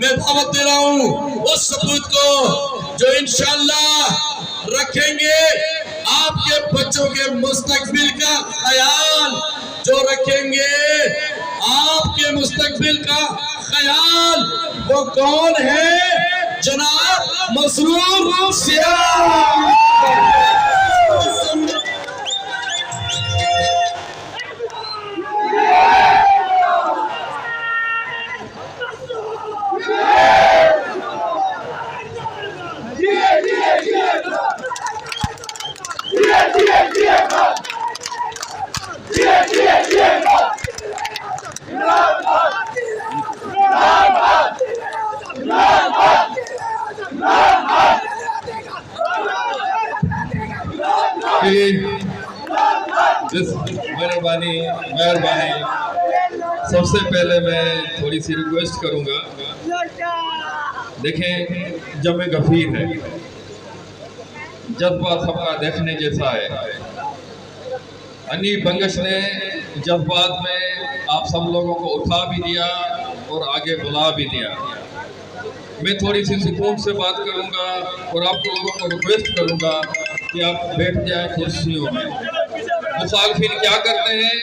मैं दावत दे रहा हूँ उस सपूत को जो इंशाअल्लाह रखेंगे आपके बच्चों के मुस्तकबिल का ख्याल, जो रखेंगे आपके मुस्तकबिल का ख्याल। वो कौन है? जनाब मसरूर सियाम। मेहरबानी सबसे पहले मैं थोड़ी सी रिक्वेस्ट करूंगा। देखें, जमे गफीर है, जज्बा सबका देखने जैसा है। अनीब बंगश ने जज्बात में आप सब लोगों को उठा भी दिया और आगे बुला भी दिया। मैं थोड़ी सी सुकून से बात करूंगा और आप लोगों को रिक्वेस्ट करूंगा कि आप बैठ जाएं कुर्सियों में। मुखालफिन क्या करते हैं,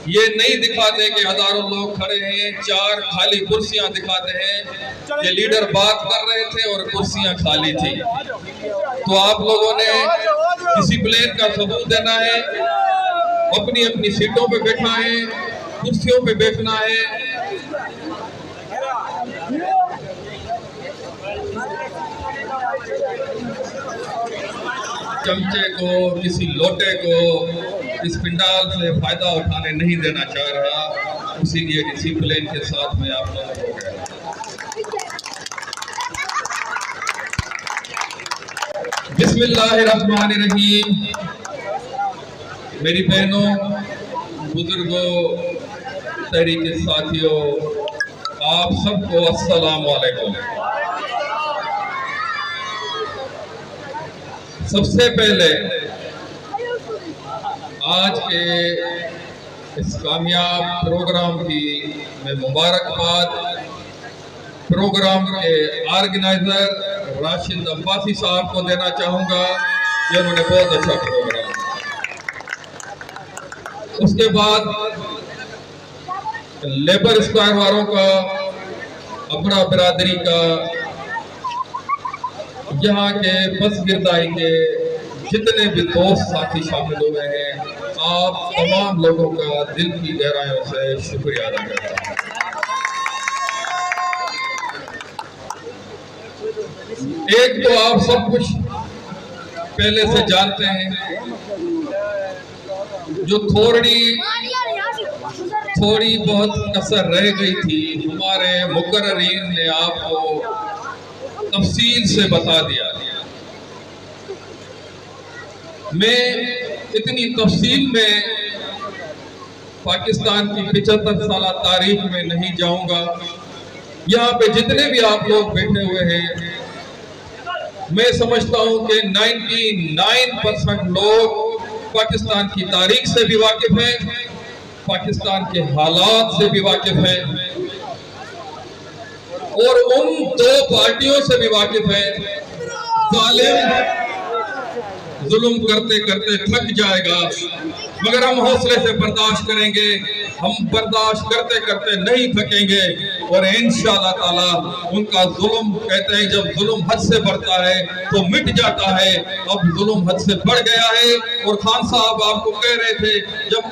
ये नहीं दिखाते कि हजारों लोग खड़े हैं, 4 खाली कुर्सियां दिखाते हैं कि लीडर बात कर रहे थे और कुर्सियां खाली थी। तो आप लोगों ने डिसिप्लिन का सबूत देना है, अपनी अपनी सीटों पे बैठना है, कुर्सियों पे बैठना है। चमचे को, किसी लोटे को इस पिंडाल से फायदा उठाने नहीं देना चाह रहा, इसीलिए डिसिप्लिन के साथ में आप लोगों को गया। बिस्मिल्लाहिर्रहमानिर्रहीम। मेरी बहनों, बुजुर्गों, तहरीक के साथियों, आप सबको अस्सलाम वालेकुम। सबसे पहले आज के इस कामयाब प्रोग्राम की मैं मुबारकबाद प्रोग्राम के ऑर्गेनाइजर राशिद अब्बासी साहब को देना चाहूँगा कि उन्होंने बहुत अच्छा प्रोग्राम। उसके बाद लेबर स्क्वायर वालों का, अपना बिरादरी का, यहाँ के बस गिरदाई के जितने भी दोस्त साथी शामिल हुए हैं, आप तमाम लोगों का दिल की गहराइयों से शुक्रिया अदा करता हूँ। एक तो आप सब कुछ पहले से जानते हैं, जो थोड़ी बहुत कसर रह गई थी, हमारे मुकर्ररीन ने आपको तफसील से बता दिया। मैं इतनी तफसील में पाकिस्तान की 75 साल तारीख में नहीं जाऊंगा। यहाँ पे जितने भी आप लोग बैठे हुए हैं, मैं समझता हूं कि 99% लोग पाकिस्तान की तारीख से भी वाकिफ हैं, पाकिस्तान के हालात से भी वाकिफ हैं और उन 2 पार्टियों से भी वाकिफ है। जालिम जुल्म करते करते थक जाएगा, मगर हम हौसले से बर्दाश्त करेंगे। हम बर्दाश्त करते करते नहीं थकेंगे और इंशाअल्लाह ताला उनका जुल्म, कहते हैं जब जुल्म हद से बढ़ता है तो मिट जाता है। अब जुल्म हद से बढ़ गया है और खान साहब आपको कह रहे थे, जब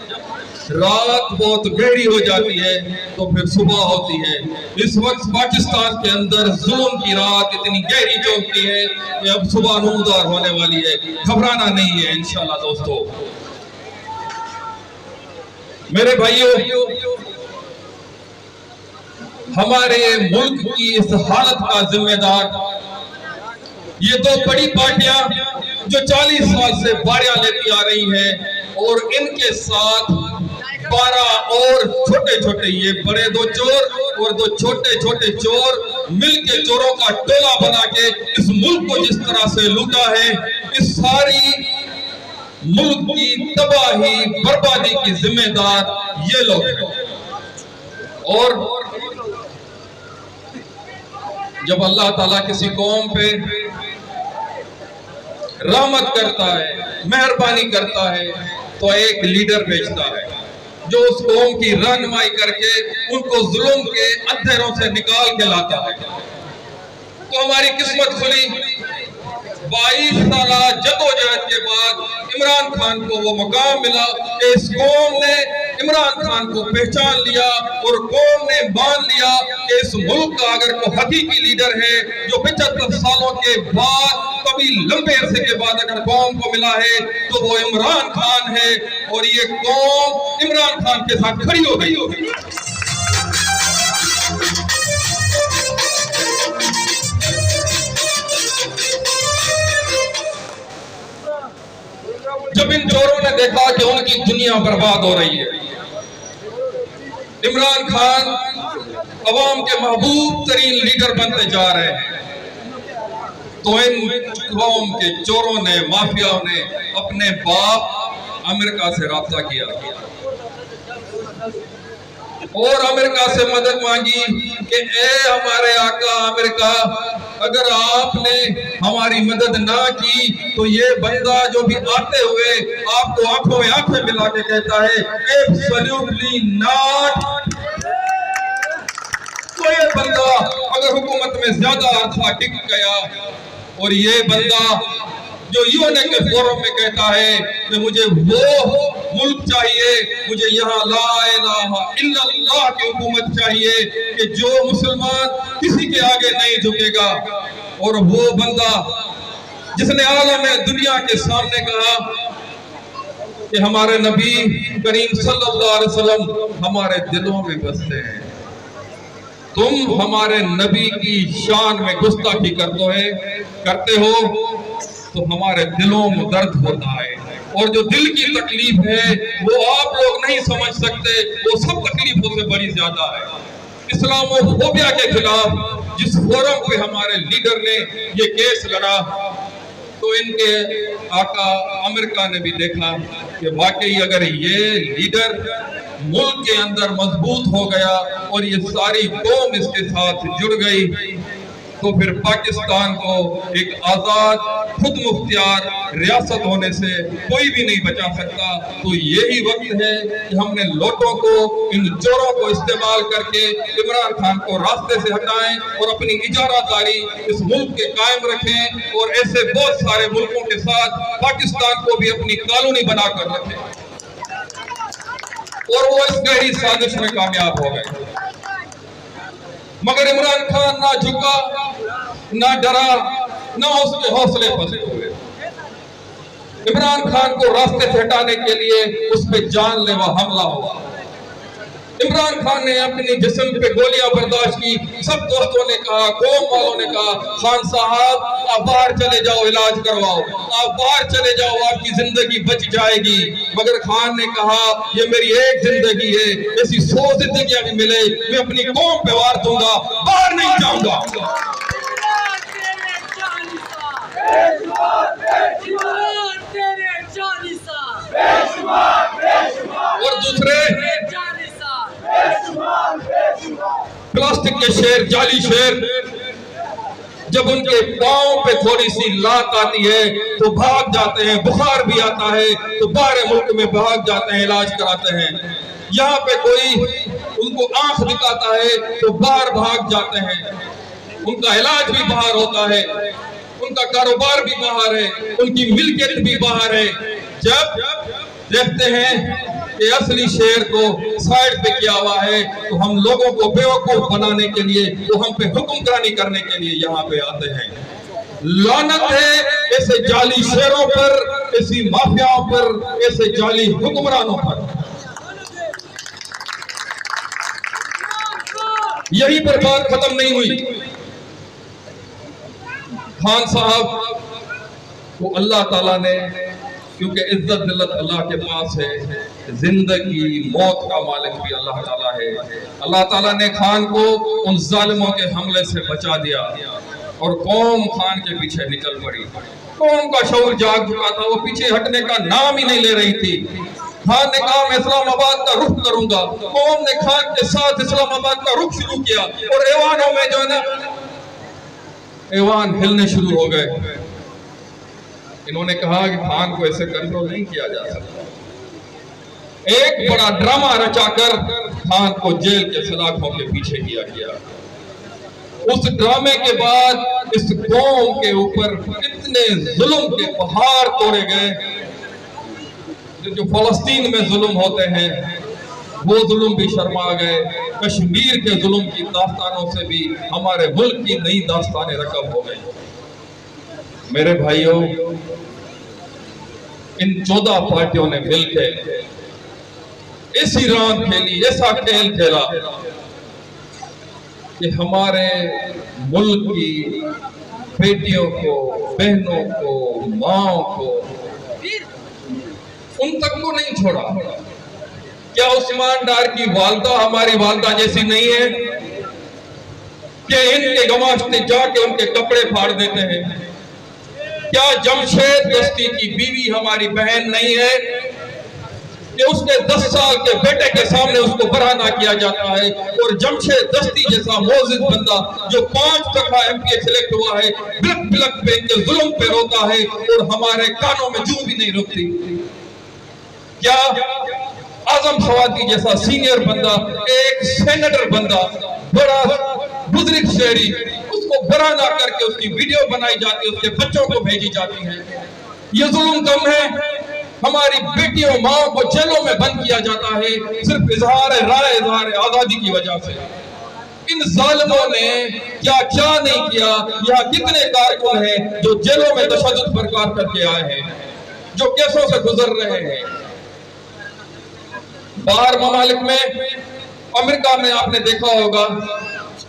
रात बहुत गहरी हो जाती है तो फिर सुबह होती है। इस वक्त पाकिस्तान के अंदर जुल्म की रात इतनी गहरी चौकती है कि अब सुबह नूरदार होने वाली है। घबराना नहीं है इंशाल्लाह। दोस्तों, मेरे भाइयों, हमारे मुल्क की इस हालत का जिम्मेदार ये 2 बड़ी पार्टियां जो 40 साल से बारियां लेती आ रही हैं और इनके साथ 12 और छोटे छोटे, ये बड़े 2 चोर और 2 छोटे छोटे चोर मिलके चोरों का टोला बना के इस मुल्क को जिस तरह से लूटा है, इस सारी मुल्क की तबाही बर्बादी की जिम्मेदार ये लोग हैं। और जब अल्लाह ताला किसी कौम पे रहमत करता है, मेहरबानी करता है, तो एक लीडर भेजता है जो उस कौम की रहनुमाई करके उनको जुल्म के अंधेरों से निकाल के लाता है। तो हमारी किस्मत खुली। 22 साल जदोजहद के बाद इमरान खान को वो मुकाम मिला कि इस कौम ने इमरान खान को पहचान लिया और कौम ने मान लिया कि इस मुल्क का अगर कोई हकीकी लीडर है जो 75 सालों के बाद, कभी लंबे अरसे के बाद अगर कौम को मिला है तो वो इमरान खान है। और ये कौम इमरान खान के साथ खड़ी हो गई। जब इन चोरों ने देखा कि उनकी दुनिया बर्बाद हो रही है, इमरान खान अवाम के महबूब तरीन लीडर बनते जा रहे हैं, तो इन कौम के चोरों ने, माफियाओं ने अपने बाप अमेरिका से राब्ता किया और अमेरिका से मदद मांगी कि ए हमारे आका अमेरिका, अगर आपने हमारी मदद ना की तो ये बंदा जो भी आते हुए आपको आंखों में आंखें मिला के कहता है एब्सोल्युटली नॉट, तो ये बंदा अगर हुकूमत में ज्यादा अरसा टिक गया और ये बंदा जो यूएन के फोरम में कहता है कि मुझे वो मुल्क चाहिए, मुझे यहाँ ला इलाहा इल्लल्लाह की हुकूमत चाहिए कि जो मुसलमान किसी के आगे नहीं झुकेगा, और वो बंदा जिसने आलम दुनिया के सामने कहा कि हमारे नबी करीम सल्लल्लाहु अलैहि वसल्लम हमारे दिलों में बसते हैं, तुम हमारे नबी की शान में गुस्ताखी करते हो तो हमारे दिलों में दर्द होता है, और जो दिल की तकलीफ है वो आप लोग नहीं समझ सकते, वो सब तकलीफों से बड़ी ज्यादा है। इस्लामोफोबिया के खिलाफ जिस फोरम पे हमारे लीडर ने ये केस लड़ा, तो इनके आका अमेरिका ने भी देखा कि वाकई अगर ये लीडर मुल्क के अंदर मजबूत हो गया और ये सारी कौम इसके साथ जुड़ गई, तो फिर पाकिस्तान को एक आजाद खुद मुख्तियार रियासत होने से कोई भी नहीं बचा सकता। तो यही वक्त है कि हमने लोगों को, इन चोरों को इस्तेमाल करके इमरान खान को रास्ते से हटाएं और अपनी इजारादारी इस मुल्क के कायम रखें, और ऐसे बहुत सारे मुल्कों के साथ पाकिस्तान को भी अपनी कॉलोनी बनाकर रखें। और वो इस गहरी साजिश में कामयाब हो गए, मगर इमरान खान ना झुका, ना डरा, ना उसके हौसले फंसे हुए। इमरान खान को रास्ते से हटाने के लिए उस पर जानलेवा हमला हुआ। इमरान खान ने अपनी जिस्म पे गोलियां बर्दाश्त की। सब दोस्तों ने कहा, कौम वालों ने कहा, खान साहब आप बाहर चले जाओ, इलाज करवाओ, आप बाहर चले जाओ, आपकी जिंदगी बच जाएगी। मगर खान ने कहा ये मेरी एक जिंदगी है, ऐसी 100 जिंदगियां भी मिले मैं अपनी कौम पे वार दूंगा, बाहर नहीं जाऊंगा। और दूसरे प्लास्टिक के शेर, जाली शेर, जब उनके पांव पे थोड़ी सी लात आती है तो भाग जाते हैं, बुखार भी आता है तो बाहर मुल्क में भाग जाते हैं, इलाज कराते हैं। यहाँ पे कोई उनको आंख दिखाता है तो बाहर भाग जाते हैं, उनका इलाज भी बाहर होता है, उनका कारोबार भी बाहर है, उनकी मिल्कियत भी बाहर है। जब देखते हैं कि असली शेर को साइड पे किया हुआ है तो हम लोगों को बेवकूफ बनाने के लिए, तो हम पे हुक्मरानी करने के लिए यहाँ पे आते हैं। लानत है ऐसे जाली शेरों पर, ऐसी माफियाओं पर, ऐसे जाली हुक्मरानों पर। यही पर बात खत्म नहीं हुई। खान साहब को अल्लाह ताला ने, क्योंकि इज्जत जिल्लत अल्लाह के पास है, जिंदगी मौत का मालिक भी अल्लाह ताला है। अल्लाह ताला ने खान को उन जालिमों के हमले से बचा दिया और कौम खान के पीछे निकल पड़ी। कौम का शऊर जाग चुका था, वो पीछे हटने का नाम ही नहीं ले रही थी। खान ने कहा मैं इस्लामाबाद का रुख करूंगा। कौम ने खान के साथ इस्लामाबाद का रुख शुरू किया और ऐवानों में जो है ना ऐवान हिलने शुरू हो गए। इन्होंने कहा कि खान को ऐसे कंट्रोल नहीं किया जा सकता। एक बड़ा ड्रामा रचाकर खान को जेल के सलाखों के पीछे किया गया। उस ड्रामे के बाद इस कौम के ऊपर इतने जुल्म के पहाड़ तोड़े गए। जो फलस्तीन में जुल्म होते हैं वो जुल्म भी शर्मा गए। कश्मीर के जुल्म की दास्तानों से भी हमारे मुल्क की नई दास्तानें रकम हो गई। मेरे भाइयों, इन 14 पार्टियों ने मिलकर ऐसी रात खेली, ऐसा खेल खेला कि हमारे मुल्क की बेटियों को, बहनों को, माओ को, उन तक को नहीं छोड़ा। क्या उस्मान डार की वालदा हमारी वालदा जैसी नहीं है? क्या इनके गवाश्ते जाके उनके कपड़े फाड़ देते हैं? क्या जमशेद दस्ती की बीवी हमारी बहन नहीं है कि उसके 10 साल के बेटे के सामने उसको बरहना किया जाता है? और जमशेद दस्ती जैसा मोजिद बंदा जो 5 दफा MPA सिलेक्ट हुआ है, बिलक बिलक पे इनके जुल्म पे रोता है और हमारे कानों में जूं भी नहीं रुकती। क्या आजम सवाती जैसा सीनियर बंदा, एक सेनेटर बंदा, बड़ा बुजुर्ग शहरी, उसको बराना करके उसकी वीडियो बनाई जाती है, उसके बच्चों को भेजी जाती है? ये जुल्म कम है? हमारी बेटियों माओ को जेलों में बंद किया जाता है सिर्फ इजहार राय, इजहार आजादी की वजह से। इन जालिमों ने क्या क्या नहीं किया। यहाँ कितने कारकुन हैं जो जेलों में तशद्दुद बरकरार करके आए हैं, जो केसों से गुजर रहे हैं। बाहर ममालिक में, अमेरिका में आपने देखा होगा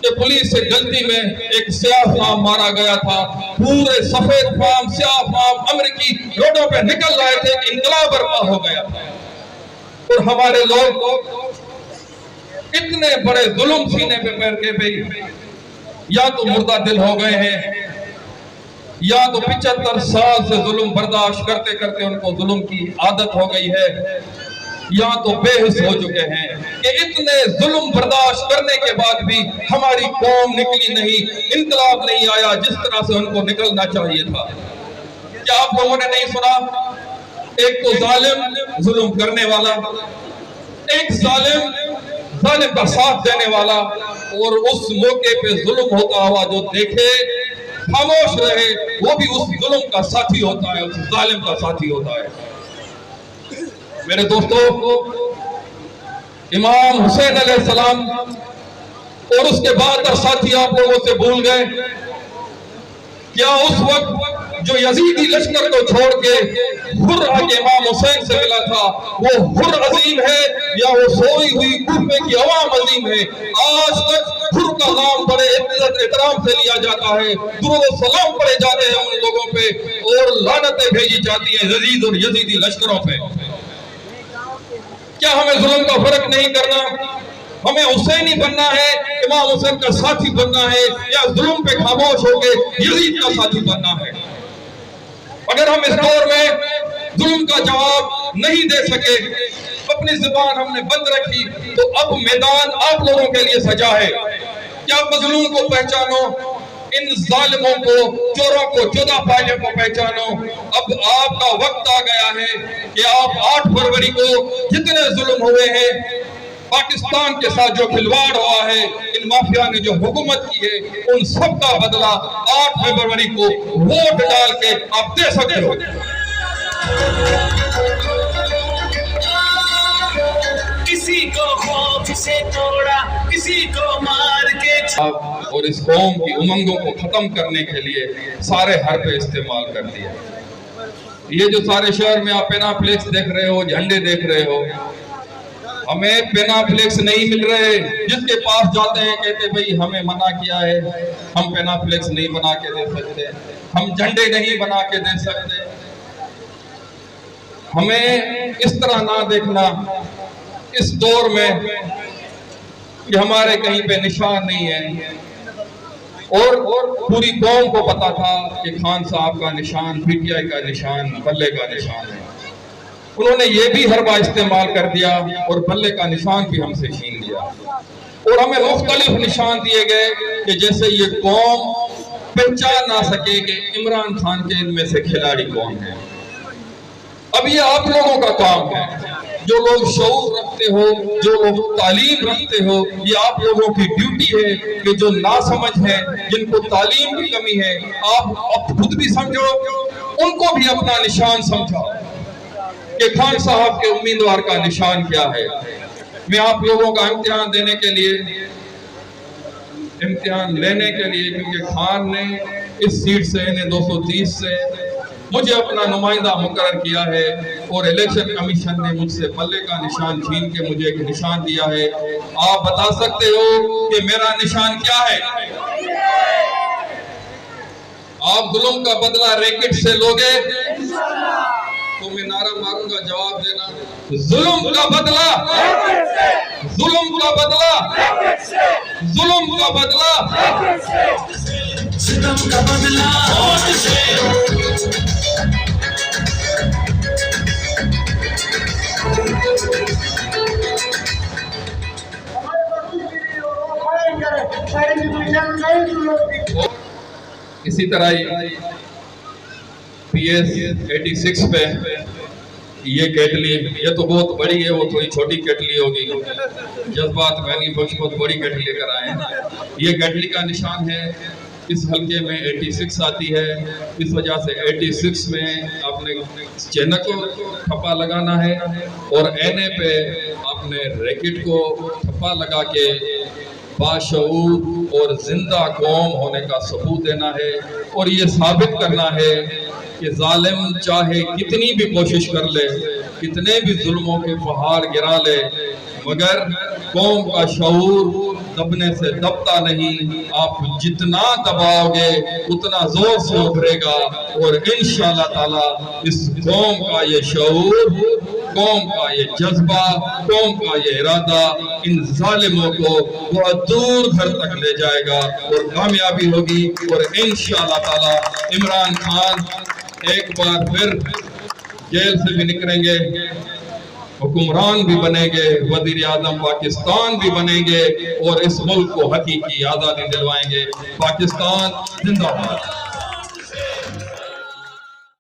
कि पुलिस से गलती में एक स्याह फार्म मारा गया था। पूरे सफेद फार्म, स्याह फार्म अमेरिकी रोडों पे निकल रहे थे, इनकलाब बर्पा हो गया था। और हमारे लोग इतने बड़े जुल्म सीने पे पैर के पे या तो मुर्दा दिल हो गए हैं, या तो 75 साल से जुल्म बर्दाश्त करते करते उनको जुल्म की आदत हो गई है, या तो बेहोश हो चुके हैं कि इतने जुल्म बर्दाश्त करने के बाद भी हमारी कौम निकली नहीं, इनकलाब नहीं आया जिस तरह से उनको निकलना चाहिए था। क्या आप लोगों ने नहीं सुना? एक तो जालिम जुल्म करने वाला, एक जालिम का साथ देने वाला, और उस मौके पे जुल्म होता हुआ जो देखे खामोश रहे, वो भी उस जुल्म का साथी होता है, उस जालिम का साथी होता है। मेरे दोस्तों, इमाम हुसैन अलैहिस्सलाम और उसके बाद का साथी आप लोगों से भूल गए? क्या उस वक्त जो यजीदी लश्कर को छोड़ के हुर आके इमाम हुसैन से मिला था, वो हुर अजीम है या वो सोई हुई कूफे की अवाम अजीम है? आज तक हुर का नाम बड़े इज्जत एहतराम से लिया जाता है, दुरूद सलाम पढ़े जाते हैं उन लोगों पे, और लानतें भेजी जाती है यजीद और यजीदी लश्करों पे। क्या हमें जुल्म का फर्क नहीं करना? हमें हुसैनी बनना है, इमाम हुसैन का साथी बनना है, या जुल्म पे खामोश होकर यजीद का साथी बनना है? अगर हम इस दौर में जुल्म का जवाब नहीं दे सके, अपनी जुबान हमने बंद रखी, तो अब मैदान आप लोगों के लिए सजा है। क्या मजलूम को पहचानो, इन जालिमों को, चोरों को, 14 पायलों को पहचानो। अब आपका वक्त आ गया है कि आप 8 फरवरी को जितने जुल्म हुए हैं, पाकिस्तान के साथ जो खिलवाड़ हुआ है, इन माफिया ने जो हुकूमत की है, उन सब का बदला 8 फरवरी को वोट डाल के आप दे सकते हो। किसी को खौफ से तोड़ा, किसी को मार के और इस कौम की उमंगों को खत्म करने के लिए सारे हरबे इस्तेमाल कर दिए। ये जो सारे शहर में आप पेनाफ्लेक्स देख रहे हो, झंडे देख रहे हो, हमें पेनाफ्लेक्स नहीं मिल रहे। जिसके पास जाते हैं कहते भाई हमें मना किया है, हम पेनाफ्लेक्स नहीं बना के दे सकते, हम झंडे नहीं बना के दे सकते। हमें इस तरह ना देखना इस दौर में कि हमारे कहीं पे निशान नहीं है। और पूरी कौम को पता था कि खान साहब का निशान PTI का निशान, बल्ले का निशान है। उन्होंने ये भी हरबा इस्तेमाल कर दिया और बल्ले का निशान भी हमसे छीन लिया। और हमें मुख्तलिफ निशान दिए गए कि जैसे ये कौम पहचान ना सके कि इमरान खान के इनमें से खिलाड़ी कौन है। अब ये आप लोगों का काम है, जो लोग शऊर रखते हो, जो लोग तालीम रखते हो, ये आप लोगों की ड्यूटी है कि जो नासमझ है, जिनको तालीम की कमी है, आप खुद भी समझो, उनको भी अपना निशान समझाओ कि खान साहब के उम्मीदवार का निशान क्या है। मैं आप लोगों का इम्तिहान लेने के लिए, क्योंकि खान ने इस सीट से इन्हें 230 से मुझे अपना नुमाइंदा मुकर्रर किया है और इलेक्शन कमीशन ने मुझसे पल्ले का निशान छीन के मुझे एक निशान दिया है। आप बता सकते हो कि मेरा निशान क्या है? आप जुल्म का बदला रैकेट से लोगे तो मैं नारा मारूंगा, जवाब देना। जुल्म का बदला, जुल्म का बदला, जुल्म का बदला, सितम का बदला होठ से। इसी तरह PS 86 पे ये केटली, ये तो बहुत बड़ी है, वो थोड़ी छोटी केटली होगी। जज्बात महंगी बख्श बहुत बड़ी केटली लेकर आए हैं। ये केटली का निशान है। इस हल्के में 86 आती है, इस वजह से 86 में आपने चैनक को ठप्पा लगाना है और एने पे आपने रैकेट को ठप्पा लगा के बाशऊर और जिंदा कौम होने का सबूत देना है और ये साबित करना है कि जालिम चाहे कितनी भी कोशिश कर ले, कितने भी जुल्मों के पहाड़ गिरा ले, मगर कौम का शऊर दबने से दबता नहीं। आप जितना दबाओगे उतना जोर से उभरेगा और इंशाअल्लाह ताला इस कौम का ये शऊर, कौम का ये जज्बा, कौम का ये इरादा इन जालिमों को बहुत दूर घर तक ले जाएगा और कामयाबी होगी और इंशाअल्लाह ताला इमरान खान एक बार फिर जेल से भी निकलेंगे, हुक्मरान भी बनेंगे, वजीर आजम पाकिस्तान भी बनेंगे और इस मुल्क को हकीकी आज़ादी दिलवाएंगे। पाकिस्तान जिंदाबाद।